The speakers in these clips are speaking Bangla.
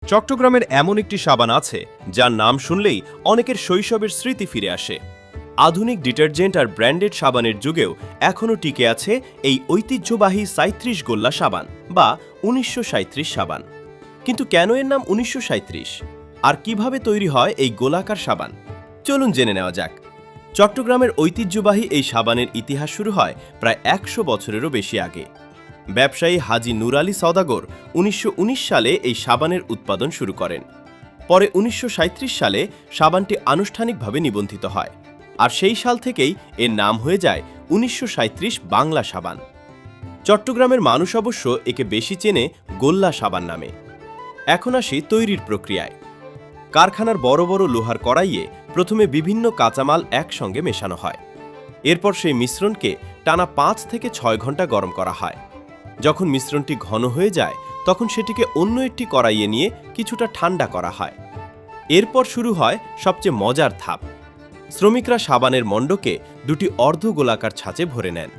চট্টগ্রামের এমন একটি সাবান আছে যার নাম শুনলেই অনেকের শৈশবের স্মৃতি ফিরে আসে। আধুনিক ডিটারজেন্ট আর ব্র্যান্ডেড সাবানের যুগেও এখনও টিকে আছে এই ঐতিহ্যবাহী ৩৭ গোল্লা সাবান বা ১৯৩৭ সাবান। কিন্তু কেন এর নাম ১৯৩৭ আর কিভাবে তৈরি হয় এই গোলাকার সাবান, চলুন জেনে নেওয়া যাক। চট্টগ্রামের ঐতিহ্যবাহী এই সাবানের ইতিহাস শুরু হয় প্রায় ১০০ বছরেরও বেশি আগে। ব্যবসায়ী হাজী নুর আলী সওদাগর ১৯১৯ সালে এই সাবানের উৎপাদন শুরু করেন। পরে ১৯৩৭ সালে সাবানটি আনুষ্ঠানিকভাবে নিবন্ধিত হয়, আর সেই সাল থেকেই এর নাম হয়ে যায় ১৯৩৭ বাংলা সাবান। চট্টগ্রামের মানুষ অবশ্য একে বেশি চেনে গোল্লা সাবান নামে। এখন আসি তৈরির প্রক্রিয়ায়। কারখানার বড় বড় লোহার কড়াইয়ে প্রথমে বিভিন্ন কাঁচামাল একসঙ্গে মেশানো হয়। এরপর সেই মিশ্রণকে টানা ৫ থেকে ৬ ঘন্টা গরম করা হয়। যখন মিশ্রণটি ঘন হয়ে যায় তখন সেটিকে অন্য একটি কড়াইয়ে নিয়ে কিছুটা ঠান্ডা করা হয়। এরপর শুরু হয় সবচেয়ে মজার ধাপ। শ্রমিকরা সাবানের মণ্ডকে দুটি অর্ধ গোলাকার ছাঁচে ভরে নেন।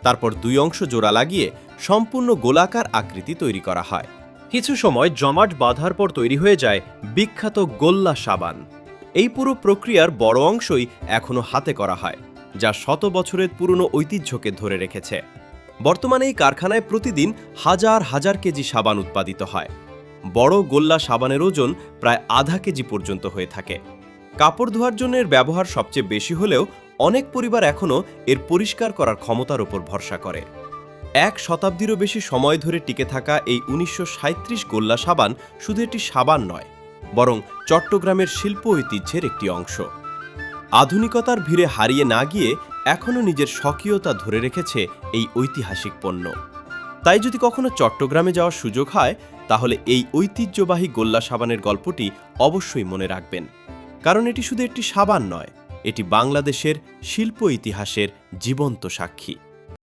তারপর দুই অংশ জোড়া লাগিয়ে সম্পূর্ণ গোলাকার আকৃতি তৈরি করা হয়। কিছু সময় জমাট বাঁধার পর তৈরি হয়ে যায় বিখ্যাত গোল্লা সাবান। এই পুরো প্রক্রিয়ার বড় অংশই এখনও হাতে করা হয়, যা শত বছরের পুরনো ঐতিহ্যকে ধরে রেখেছে। বর্তমানে এই কারখানায় প্রতিদিন হাজার হাজার কেজি সাবান উৎপাদিত হয়। বড় গোল্লা সাবানের ওজন প্রায় আধা কেজি পর্যন্ত হয়ে থাকে। কাপড় ধোয়ার জন্য এর ব্যবহার সবচেয়ে বেশি হলেও অনেক পরিবার এখনও এর পরিষ্কার করার ক্ষমতার উপর ভরসা করে। ১ শতাব্দীরও বেশি সময় ধরে টিকে থাকা এই ১৯৩৭ গোল্লা সাবান শুধু একটি সাবান নয়, বরং চট্টগ্রামের শিল্প ঐতিহ্যের একটি অংশ। আধুনিকতার ভিড়ে হারিয়ে না গিয়ে এখনও নিজের স্বকীয়তা ধরে রেখেছে এই ঐতিহাসিক পণ্য। তাই যদি কখনো চট্টগ্রামে যাওয়ার সুযোগ হয় তাহলে এই ঐতিহ্যবাহী গোল্লা সাবানের গল্পটি অবশ্যই মনে রাখবেন, কারণ এটি শুধু একটি সাবান নয়, এটি বাংলাদেশের শিল্প ইতিহাসের জীবন্ত সাক্ষী।